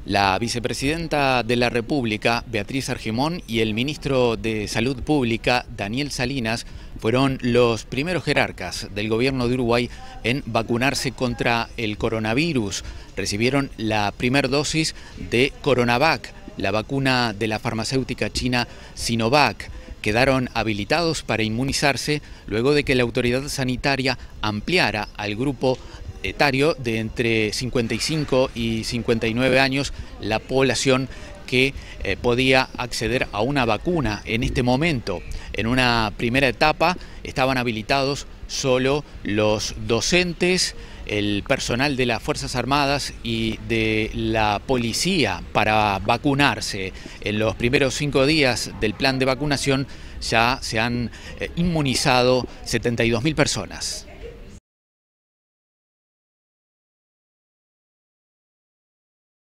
La vicepresidenta de la República, Beatriz Argemón, y el ministro de Salud Pública, Daniel Salinas, fueron los primeros jerarcas del gobierno de Uruguay en vacunarse contra el coronavirus. Recibieron la primera dosis de Coronavac, la vacuna de la farmacéutica china Sinovac. Quedaron habilitados para inmunizarse luego de que la autoridad sanitaria ampliara al grupo etario de entre 55 y 59 años la población que podía acceder a una vacuna en este momento. En una primera etapa estaban habilitados solo los docentes, el personal de las Fuerzas Armadas y de la policía para vacunarse. En los primeros 5 días del plan de vacunación ya se han inmunizado 72.000 personas.